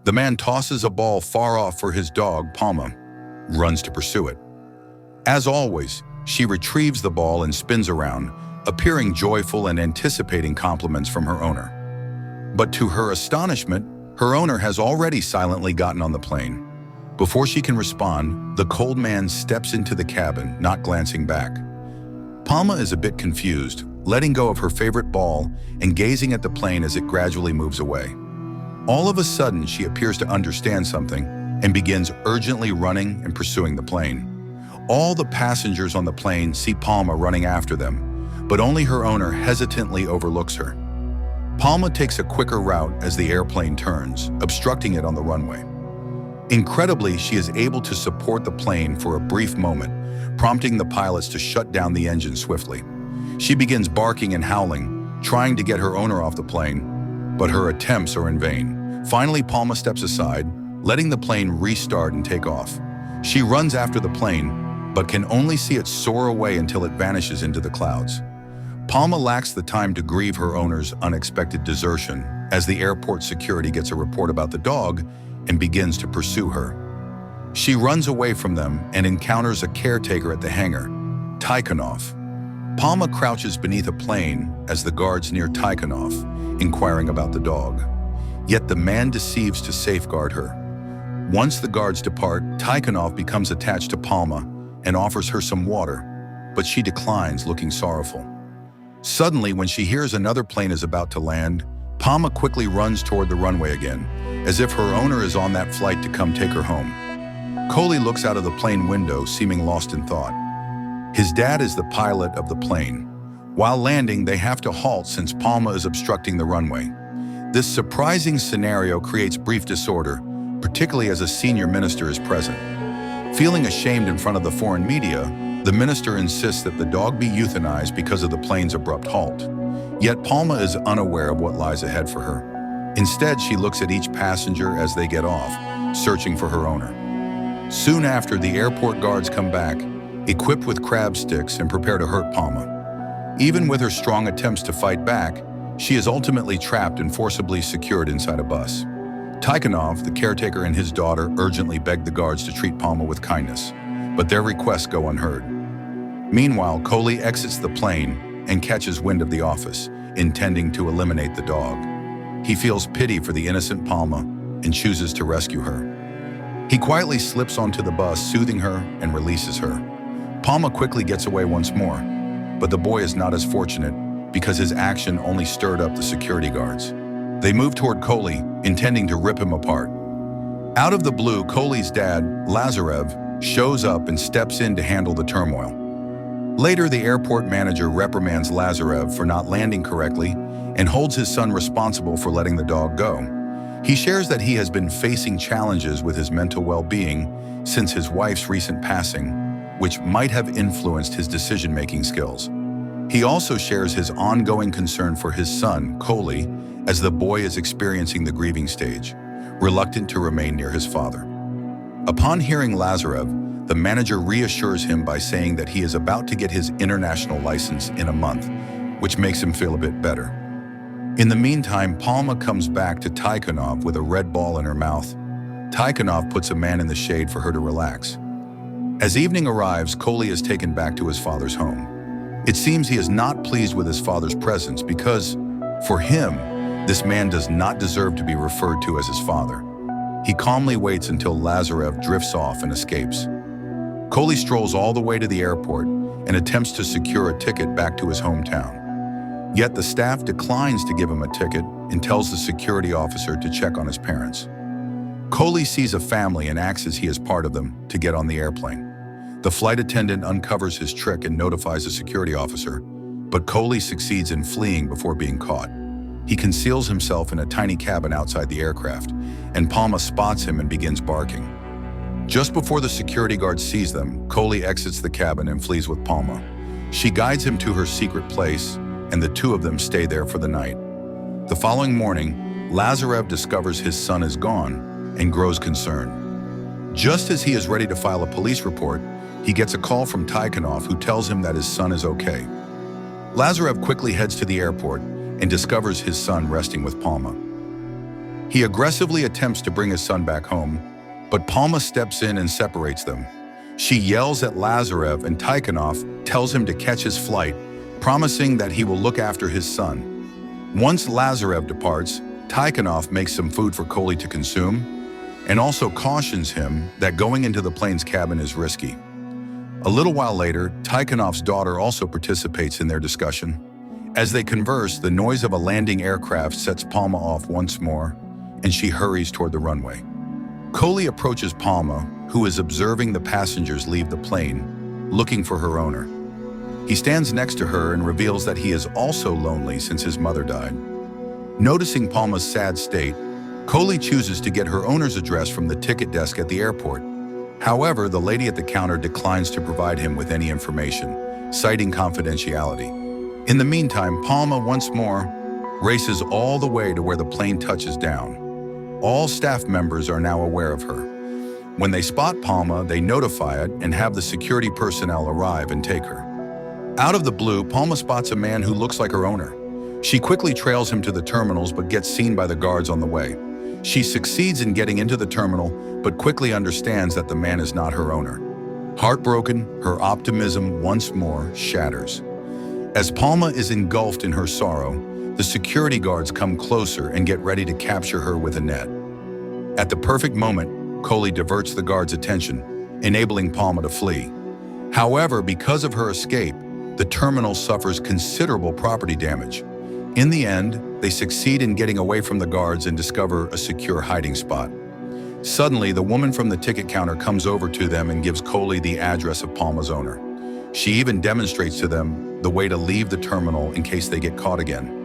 The man tosses a ball far off for his dog, Palma, runs to pursue it. As always, she retrieves the ball and spins around, appearing joyful and anticipating compliments from her owner. But to her astonishment, her owner has already silently gotten on the plane. Before she can respond, the cold man steps into the cabin, not glancing back. Palma is a bit confused, letting go of her favorite ball and gazing at the plane as it gradually moves away. All of a sudden, she appears to understand something and begins urgently running and pursuing the plane. All the passengers on the plane see Palma running after them, but only her owner hesitantly overlooks her. Palma takes a quicker route as the airplane turns, obstructing it on the runway. Incredibly, she is able to support the plane for a brief moment, prompting the pilots to shut down the engine swiftly. She begins barking and howling, trying to get her owner off the plane, but her attempts are in vain. Finally, Palma steps aside, letting the plane restart and take off. She runs after the plane, but can only see it soar away until it vanishes into the clouds. Palma lacks the time to grieve her owner's unexpected desertion as the airport security gets a report about the dog and begins to pursue her. She runs away from them and encounters a caretaker at the hangar, Tikhonov. Palma crouches beneath a plane as the guards near Tikhonov, inquiring about the dog. Yet the man deceives to safeguard her. Once the guards depart, Tikhonov becomes attached to Palma and offers her some water, but she declines, looking sorrowful. Suddenly, when she hears another plane is about to land, Palma quickly runs toward the runway again, as if her owner is on that flight to come take her home. Coley looks out of the plane window, seeming lost in thought. His dad is the pilot of the plane. While landing, they have to halt since Palma is obstructing the runway. This surprising scenario creates brief disorder, particularly as a senior minister is present. Feeling ashamed in front of the foreign media, the minister insists that the dog be euthanized because of the plane's abrupt halt. Yet Palma is unaware of what lies ahead for her. Instead, she looks at each passenger as they get off, searching for her owner. Soon after, the airport guards come back, equipped with crab sticks, and prepare to hurt Palma. Even with her strong attempts to fight back, she is ultimately trapped and forcibly secured inside a bus. Tikhonov, the caretaker, and his daughter urgently beg the guards to treat Palma with kindness, but their requests go unheard. Meanwhile, Coley exits the plane and catches wind of the office, intending to eliminate the dog. He feels pity for the innocent Palma and chooses to rescue her. He quietly slips onto the bus, soothing her, and releases her. Palma quickly gets away once more, but the boy is not as fortunate because his action only stirred up the security guards. They move toward Coley, intending to rip him apart. Out of the blue, Coley's dad, Lazarev, shows up and steps in to handle the turmoil. Later, the airport manager reprimands Lazarev for not landing correctly and holds his son responsible for letting the dog go. He shares that he has been facing challenges with his mental well-being since his wife's recent passing, which might have influenced his decision-making skills. He also shares his ongoing concern for his son, Coley, as the boy is experiencing the grieving stage, reluctant to remain near his father. Upon hearing Lazarev, the manager reassures him by saying that he is about to get his international license in a month, which makes him feel a bit better. In the meantime, Palma comes back to Tikhonov with a red ball in her mouth. Tikhonov puts a man in the shade for her to relax. As evening arrives, Coley is taken back to his father's home. It seems he is not pleased with his father's presence because, for him, this man does not deserve to be referred to as his father. He calmly waits until Lazarev drifts off and escapes. Coley strolls all the way to the airport and attempts to secure a ticket back to his hometown. Yet the staff declines to give him a ticket and tells the security officer to check on his parents. Coley sees a family and acts as he is part of them to get on the airplane. The flight attendant uncovers his trick and notifies the security officer, but Coley succeeds in fleeing before being caught. He conceals himself in a tiny cabin outside the aircraft, and Palma spots him and begins barking. Just before the security guard sees them, Coley exits the cabin and flees with Palma. She guides him to her secret place, and the two of them stay there for the night. The following morning, Lazarev discovers his son is gone and grows concerned. Just as he is ready to file a police report, he gets a call from Tikhonov, who tells him that his son is okay. Lazarev quickly heads to the airport and discovers his son resting with Palma. He aggressively attempts to bring his son back home, but Palma steps in and separates them. She yells at Lazarev, and Tikhonov tells him to catch his flight, promising that he will look after his son. Once Lazarev departs, Tikhonov makes some food for Kohli to consume, and also cautions him that going into the plane's cabin is risky. A little while later, Tikhonov's daughter also participates in their discussion. As they converse, the noise of a landing aircraft sets Palma off once more, and she hurries toward the runway. Kohli approaches Palma, who is observing the passengers leave the plane, looking for her owner. He stands next to her and reveals that he is also lonely since his mother died. Noticing Palma's sad state, Kohli chooses to get her owner's address from the ticket desk at the airport. However, the lady at the counter declines to provide him with any information, citing confidentiality. In the meantime, Palma once more races all the way to where the plane touches down. All staff members are now aware of her. When they spot Palma, they notify it and have the security personnel arrive and take her. Out of the blue, Palma spots a man who looks like her owner. She quickly trails him to the terminals but gets seen by the guards on the way. She succeeds in getting into the terminal but quickly understands that the man is not her owner. Heartbroken, her optimism once more shatters. As Palma is engulfed in her sorrow, the security guards come closer and get ready to capture her with a net. At the perfect moment, Kohli diverts the guards' attention, enabling Palma to flee. However, because of her escape, the terminal suffers considerable property damage. In the end, they succeed in getting away from the guards and discover a secure hiding spot. Suddenly, the woman from the ticket counter comes over to them and gives Kohli the address of Palma's owner. She even demonstrates to them the way to leave the terminal in case they get caught again.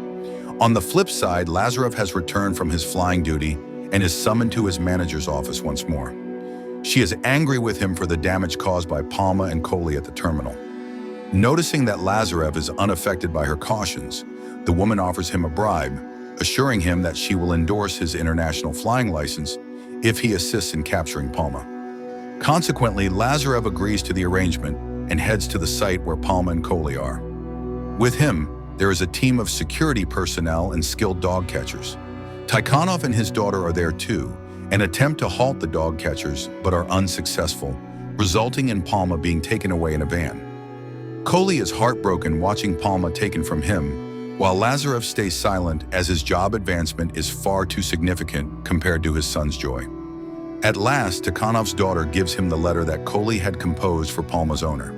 On the flip side, Lazarev has returned from his flying duty and is summoned to his manager's office once more. She is angry with him for the damage caused by Palma and Kohli at the terminal. Noticing that Lazarev is unaffected by her cautions, the woman offers him a bribe, assuring him that she will endorse his international flying license if he assists in capturing Palma. Consequently, Lazarev agrees to the arrangement and heads to the site where Palma and Kohli are. With him, there is a team of security personnel and skilled dog catchers. Tikhonov and his daughter are there too, and attempt to halt the dog catchers but are unsuccessful, resulting in Palma being taken away in a van. Kohli is heartbroken watching Palma taken from him, while Lazarev stays silent as his job advancement is far too significant compared to his son's joy. At last, Tikhonov's daughter gives him the letter that Kohli had composed for Palma's owner.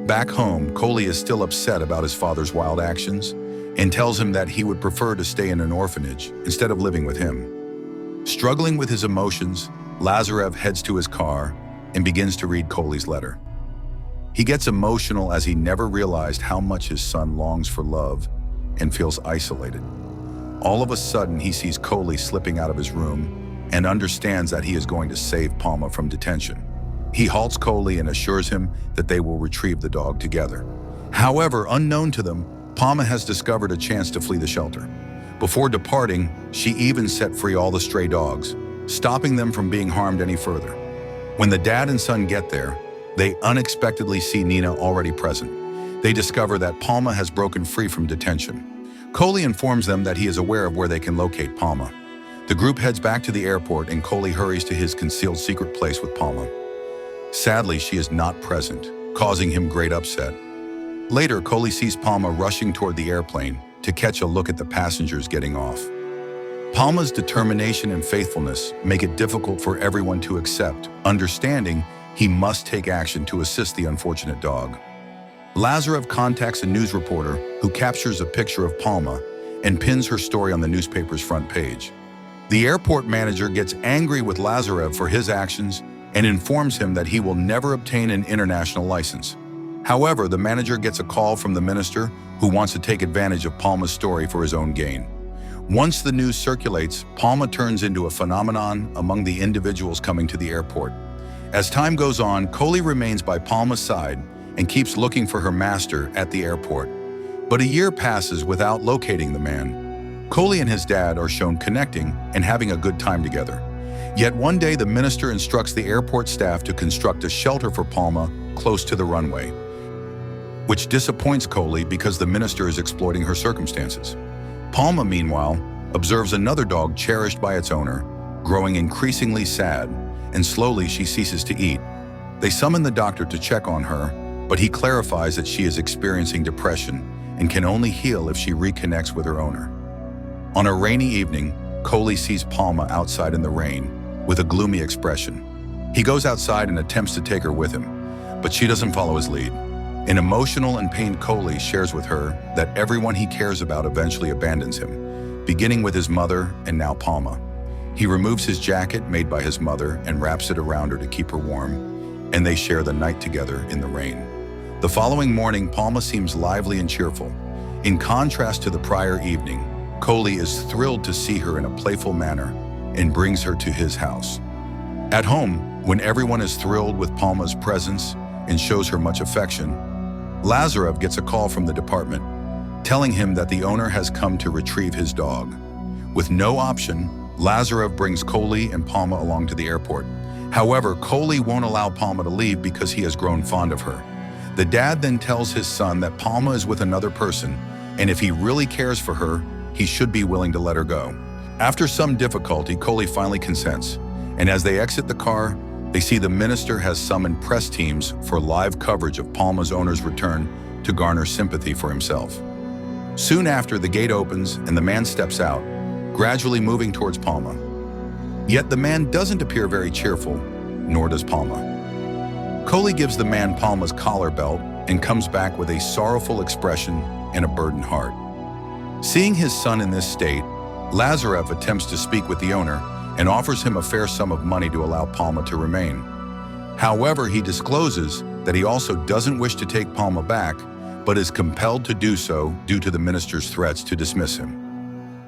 Back home, Kohli is still upset about his father's wild actions and tells him that he would prefer to stay in an orphanage instead of living with him. Struggling with his emotions, Lazarev heads to his car and begins to read Kohli's letter. He gets emotional as he never realized how much his son longs for love and feels isolated. All of a sudden, he sees Kohli slipping out of his room and understands that he is going to save Palma from detention. He halts Kohli and assures him that they will retrieve the dog together. However, unknown to them, Palma has discovered a chance to flee the shelter. Before departing, she even set free all the stray dogs, stopping them from being harmed any further. When the dad and son get there, they unexpectedly see Nina already present. They discover that Palma has broken free from detention. Kohli informs them that he is aware of where they can locate Palma. The group heads back to the airport and Kohli hurries to his concealed secret place with Palma. Sadly, she is not present, causing him great upset. Later, Kohli sees Palma rushing toward the airplane to catch a look at the passengers getting off. Palma's determination and faithfulness make it difficult for everyone to accept, understanding he must take action to assist the unfortunate dog. Lazarev contacts a news reporter who captures a picture of Palma and pins her story on the newspaper's front page. The airport manager gets angry with Lazarev for his actions and informs him that he will never obtain an international license. However, the manager gets a call from the minister who wants to take advantage of Palma's story for his own gain. Once the news circulates, Palma turns into a phenomenon among the individuals coming to the airport. As time goes on, Kohli remains by Palma's side and keeps looking for her master at the airport. But a year passes without locating the man. Kohli and his dad are shown connecting and having a good time together. Yet one day the minister instructs the airport staff to construct a shelter for Palma close to the runway, which disappoints Kohli because the minister is exploiting her circumstances. Palma, meanwhile, observes another dog cherished by its owner, growing increasingly sad, and slowly she ceases to eat. They summon the doctor to check on her, but he clarifies that she is experiencing depression and can only heal if she reconnects with her owner. On a rainy evening, Coley sees Palma outside in the rain with a gloomy expression. He goes outside and attempts to take her with him, but she doesn't follow his lead. An emotional and pained Coley shares with her that everyone he cares about eventually abandons him, beginning with his mother and now Palma. He removes his jacket made by his mother and wraps it around her to keep her warm, and they share the night together in the rain. The following morning, Palma seems lively and cheerful. In contrast to the prior evening, Coley is thrilled to see her in a playful manner and brings her to his house. At home, when everyone is thrilled with Palma's presence and shows her much affection, Lazarev gets a call from the department, telling him that the owner has come to retrieve his dog. With no option, Lazarev brings Coley and Palma along to the airport. However, Coley won't allow Palma to leave because he has grown fond of her. The dad then tells his son that Palma is with another person, and if he really cares for her, he should be willing to let her go. After some difficulty, Coley finally consents, and as they exit the car, they see the minister has summoned press teams for live coverage of Palma's owner's return to garner sympathy for himself. Soon after, the gate opens and the man steps out, gradually moving towards Palma. Yet the man doesn't appear very cheerful, nor does Palma. Coley gives the man Palma's collar belt and comes back with a sorrowful expression and a burdened heart. Seeing his son in this state, Lazarev attempts to speak with the owner and offers him a fair sum of money to allow Palma to remain. However, he discloses that he also doesn't wish to take Palma back, but is compelled to do so due to the minister's threats to dismiss him.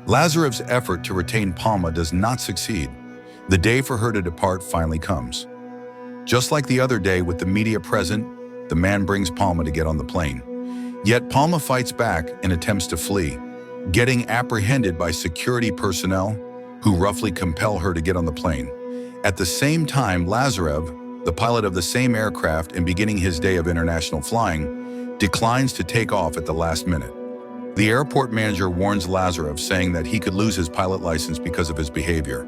Lazarev's effort to retain Palma does not succeed. The day for her to depart finally comes. Just like the other day with the media present, the man brings Palma to get on the plane. Yet Palma fights back and attempts to flee, getting apprehended by security personnel who roughly compel her to get on the plane. At the same time, Lazarev, the pilot of the same aircraft and beginning his day of international flying, declines to take off at the last minute. The airport manager warns Lazarev, saying that he could lose his pilot license because of his behavior.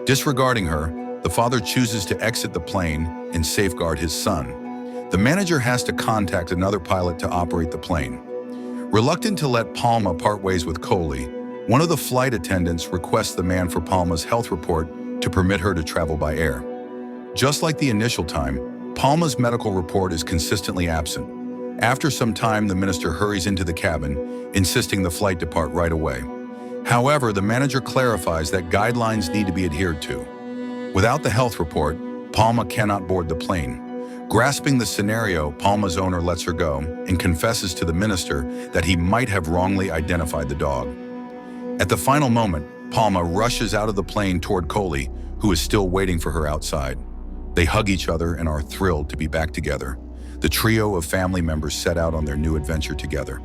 Disregarding her, the father chooses to exit the plane and safeguard his son. The manager has to contact another pilot to operate the plane. Reluctant to let Palma part ways with Coley, one of the flight attendants requests the man for Palma's health report to permit her to travel by air. Just like the initial time, Palma's medical report is consistently absent. After some time, the minister hurries into the cabin, insisting the flight depart right away. However, the manager clarifies that guidelines need to be adhered to. Without the health report, Palma cannot board the plane. Grasping the scenario, Palma's owner lets her go and confesses to the minister that he might have wrongly identified the dog. At the final moment, Palma rushes out of the plane toward Coley, who is still waiting for her outside. They hug each other and are thrilled to be back together. The trio of family members set out on their new adventure together.